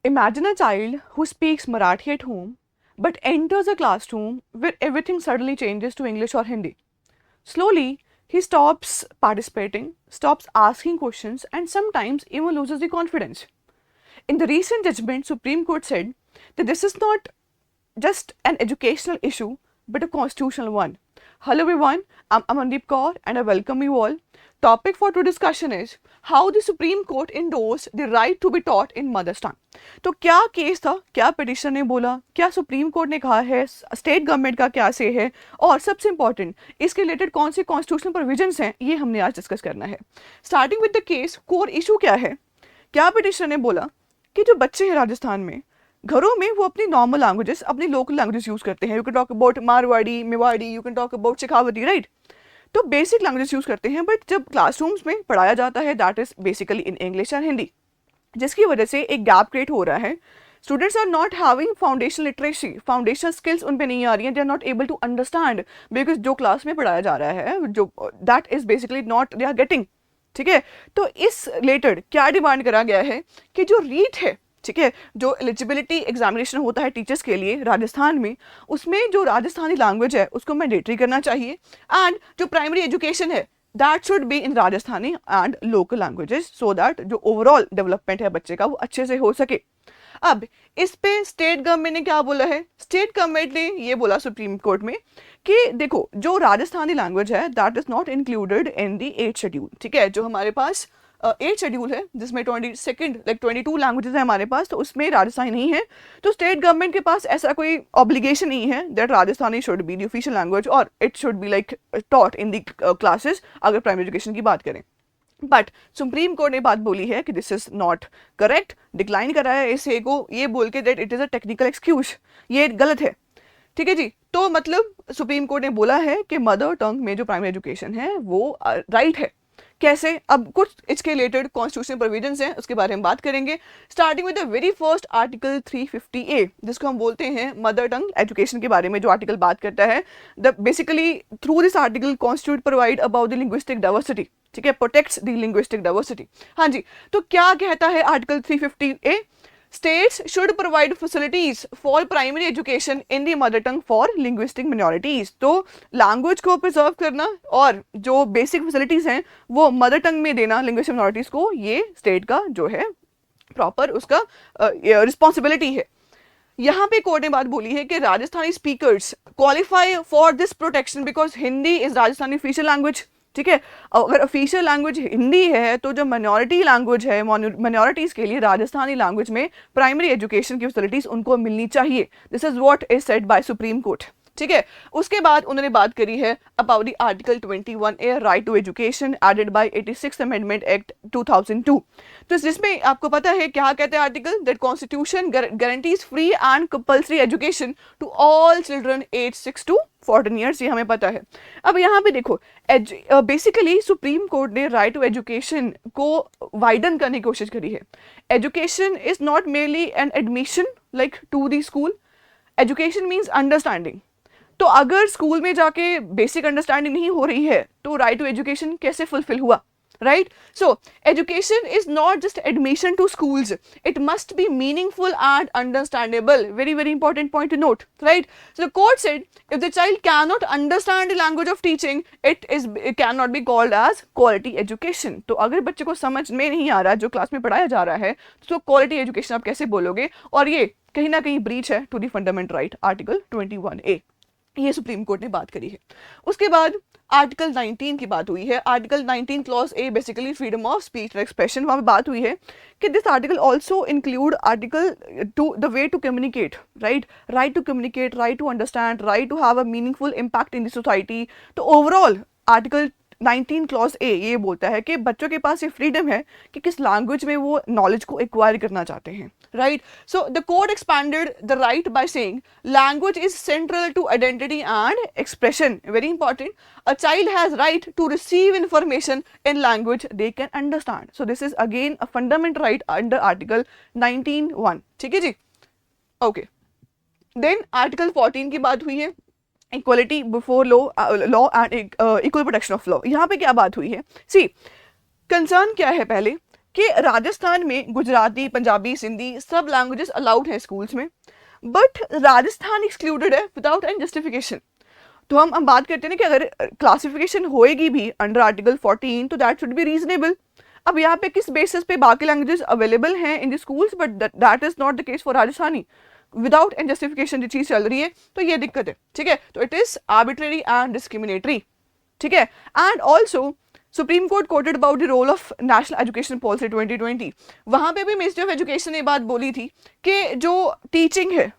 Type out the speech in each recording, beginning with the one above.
Imagine a child who speaks Marathi at home but enters a classroom where everything suddenly changes to English or Hindi. Slowly, he stops participating, stops asking questions, and sometimes even loses the confidence. In the recent judgment, Supreme Court said that this is not just an educational issue but a constitutional one. Hello everyone, I'm Amandeep Kaur and I welcome you all. Topic for today's discussion is how the Supreme Court endorsed the right to be taught in mother's tongue. तो क्या case था, क्या petition ने बोला, क्या supreme Court ने कहा है, स्टेट गवर्नमेंट का क्या से है और सबसे इंपॉर्टेंट इसके रिलेटेड कौन से कॉन्स्टिट्यूशनल प्रोविजंस हैं, ये हमने आज डिस्कस करना है. Starting with the case, core issue क्या है. क्या पिटिशन ने बोला कि जो बच्चे हैं राजस्थान में घरों में वो अपनी नॉर्मल लैंग्वेजेस, अपनी लोकल लैंग्वेजेस यूज करते हैं. You can talk about Marwari, Mewari, you can talk about Shekhawati, right. तो बेसिक लैंग्वेजेस यूज करते हैं, बट जब क्लासरूम्स में पढ़ाया जाता है that is basically in English and Hindi, जिसकी वजह से एक गैप क्रिएट हो रहा है. Students are not having foundation literacy, foundation skills उन पे नहीं आ रही हैं. They are not able to understand because जो क्लास में पढ़ाया जा रहा है जो that is basically not they are getting. ठीक है, तो इस रिलेटेड क्या डिमांड करा गया है कि जो रीट है, ठीक है, जो एलिजिबिलिटी एग्जामिनेशन होता है टीचर्स के लिए राजस्थान में, उसमें जो राजस्थानी लैंग्वेज है उसको मैंडेटरी करना चाहिए. एंड जो प्राइमरी एजुकेशन है that should be in Rajasthani and local languages so that जो ओवरऑल डेवलपमेंट है बच्चे का वो अच्छे से हो सके. अब इस पे स्टेट गवर्नमेंट ने क्या बोला है. स्टेट गवर्नमेंट ने ये बोला सुप्रीम कोर्ट में कि देखो जो राजस्थानी लैंग्वेज है that is not included in the 8th schedule. ठीक है, जो हमारे पास 8th शेड्यूल है जिसमें 22 लैंग्वेजेस है हमारे पास, तो उसमें राजस्थानी नहीं है. तो स्टेट गवर्नमेंट के पास ऐसा कोई ऑब्लिगेशन नहीं है that Rajasthani should be the official language और it should be like taught in the classes अगर प्राइमरी एजुकेशन की बात करें. बट सुप्रीम कोर्ट ने बात बोली है कि this is not correct, decline करा है इसे को ये बोल के that it is a technical excuse, ये गलत है. ठीक है जी, तो मतलब सुप्रीम कोर्ट ने बोला है कि मदर टंग में जो प्राइमरी एजुकेशन है वो राइट है. कैसे, अब कुछ इसके रिलेटेड कॉन्स्टिट्यूशनल प्रोविजंस हैं उसके बारे में बात करेंगे. Starting with the very first article 350A जिसको हम बोलते हैं मदर टंग एजुकेशन के बारे में जो आर्टिकल बात करता है. The basically through this article constitute provide about the linguistic diversity. ठीक है, प्रोटेक्ट्स द लिंग्विस्टिक डाइवर्सिटी. हाँ जी, तो क्या कहता है article 350A. States should provide facilities for primary education in the mother tongue for linguistic minorities. तो language को preserve करना और जो बेसिक फैसिलिटीज हैं वो मदर टंग में देना लिंग्विस्टिक मिनॉरिटीज को, ये स्टेट का जो है प्रॉपर उसका रिस्पॉन्सिबिलिटी है. यहाँ पे कोर्ट ने बात बोली है कि Rajasthani speakers qualify for this protection because Hindi is Rajasthani official language. ठीक है, अगर ऑफिशियल लैंग्वेज हिंदी है तो जो माइनॉरिटी लैंग्वेज है, माइनॉरिटीज़ के लिए राजस्थानी लैंग्वेज में प्राइमरी एजुकेशन की फैसिलिटीज़ उनको मिलनी चाहिए. This is what is said by Supreme Court. ठीक है, उसके बाद उन्होंने बात करी है about the article 21A right to education added by 86th amendment act 2002. तो जिसमें आपको पता है क्या कहते हैं article, that constitution guarantees free and compulsory education to all children age 6 to 14 years, ये हमें पता है. अब यहाँ पे देखो बेसिकली सुप्रीम कोर्ट ने राइट टू एजुकेशन को वाइडन करने की कोशिश करी है. Education is not merely an admission like to the school. Education means understanding. तो अगर स्कूल में जाके बेसिक अंडरस्टैंडिंग नहीं हो रही है तो राइट टू एजुकेशन कैसे फुलफिल हुआ, right. So education is not just admission to schools, it must be meaningful and understandable. Very very important point to note, right. So the court said if the child cannot understand the language of teaching it cannot be called as quality education. तो अगर बच्चे को समझ में नहीं आ रहा जो class में पढ़ाया जा रहा है तो क्वालिटी एजुकेशन आप कैसे बोलोगे, और ये कहीं ना कहीं ब्रीच है to the fundamental right article 21A. ये सुप्रीम कोर्ट ने बात करी है. उसके बाद आर्टिकल 19 की बात हुई है. Article 19 clause A basically freedom of speech और एक्सप्रेशन, वहाँ पे बात हुई है कि this article also include article to the way to communicate, right. Right to communicate, right to understand, right to have a meaningful impact in the society. तो overall article 19 clause A ये बोलता है कि बच्चों के पास ये फ्रीडम है कि किस लैंग्वेज में वो नॉलेज को एक्वायर करना चाहते हैं, right. So the court expanded the right by saying language is central to identity and expression. Very important. A child has right to receive information in language they can understand. So this is again a fundamental right under article 19(1). ठीक है जी, okay. Then article 14 की बात हुई है, equality before law and equal protection of law. यहाँ पे क्या बात हुई है, सी कंसर्न क्या है, पहले कि राजस्थान में गुजराती, पंजाबी, सिंधी सब लैंग्वेजेस अलाउड हैं स्कूल्स में, बट राजस्थान एक्सक्लूडेड है विदाउट एनी जस्टिफिकेशन। तो हम बात करते हैं ना कि अगर क्लासिफिकेशन होएगी भी अंडर आर्टिकल 14 तो दैट शुड बी रीजनेबल। अब यहाँ पे किस बेसिस पे बाकी लैंग्वेजेस अवेलेबल हैं in the schools but that is not the case for Rajasthani, without any justification जो चीज़ चल रही है, तो ये दिक्कत है। ठीक है, तो it is arbitrary and discriminatory. ठीक है, and also supreme court quoted about the role of national education policy 2020, वहां पे भी मिनिस्ट्री ऑफ एजुकेशन ने बात बोली थी कि जो टीचिंग है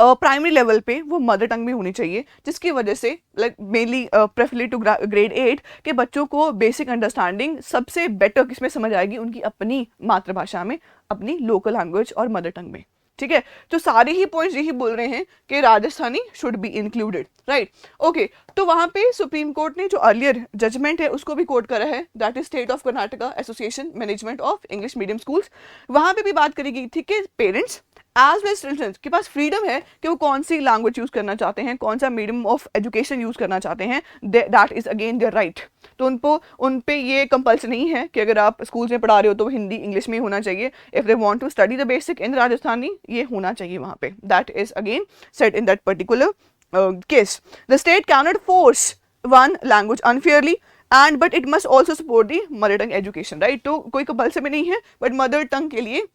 प्राइमरी लेवल पे वो मदर टंग में होनी चाहिए, जिसकी वजह से like mainly preferably to grade 8 के बच्चों को बेसिक अंडरस्टैंडिंग सबसे बेटर किसमें समझ आएगी, उनकी अपनी मातृभाषा में, अपनी लोकल लैंग्वेज और मदर टंग में। ठीक है, तो सारे ही पॉइंट्स यही बोल रहे हैं कि Rajasthani should be included, right. Okay, तो वहां पे सुप्रीम कोर्ट ने जो अर्लियर जजमेंट है उसको भी कोट करा है, that is state of Karnataka association management of English medium schools. वहां पे भी बात करी गई थी कि पेरेंट्स एज वेल चिल्ड्रन के पास फ्रीडम है कि वो कौन सी लैंग्वेज यूज करना चाहते हैं, कौन सा मीडियम ऑफ एजुकेशन यूज करना चाहते हैं, that is again their right. तो उन पे ये कंपल्सन नहीं है कि अगर आप स्कूल में पढ़ा रहे हो तो हिंदी इंग्लिश में ही होना चाहिए। If they want to study the basic in Rajasthani, ये होना चाहिए वहाँ पे, that is again set in that particular case. The state cannot force one language unfairly and but it must also support the mother tongue education, right. तो कोई compulsion नहीं है, but mother tongue के लिए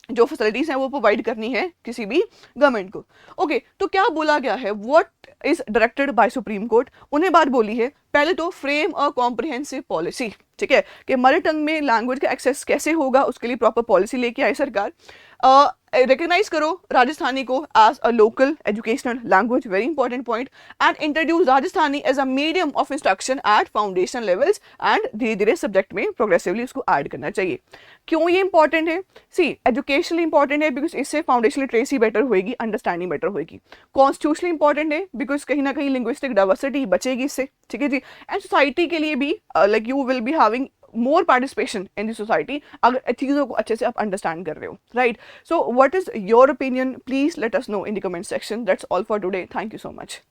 जो फैसिलिटीज हैं वो provide करनी है किसी भी गवर्नमेंट को। ओके, तो क्या बोला गया है, what is directed by Supreme court, उन्हें बात बोली है पहले तो फ्रेम अ कॉम्प्रिहेंसिव पॉलिसी। ठीक है, कि मदर टंग में लैंग्वेज का एक्सेस कैसे होगा, उसके लिए प्रॉपर पॉलिसी लेके आई सरकार। रिकग्नाइज करो राजस्थानी को as a local educational language, very important point, and introduce Rajasthani as a medium of instruction at foundation levels, and धीरे धीरे सब्जेक्ट में प्रोग्रेसिवली उसको ऐड करना चाहिए। क्यों ये इंपॉर्टेंट है? सी, एजुकेशनली इंपॉर्टेंट है बिकॉज इससे फाउंडेशन लिटरेसी बेटर होगी, अंडरस्टैंडिंग बेटर होगी। कॉन्स्टिट्यूशनली इंपॉर्टेंट है बिकॉज कहीं ना कहीं लिंग्विस्टिक डाइवर्सिटी बचेगी इससे। ठीक है जी, एंड सोसाइटी के लिए भी like you will be having more participation in the society अगर चीज़ों को अच्छे से आप अंडरस्टैंड कर रहे हो, right. So what is your opinion, please let us know in the comment section. That's all for today, thank you so much.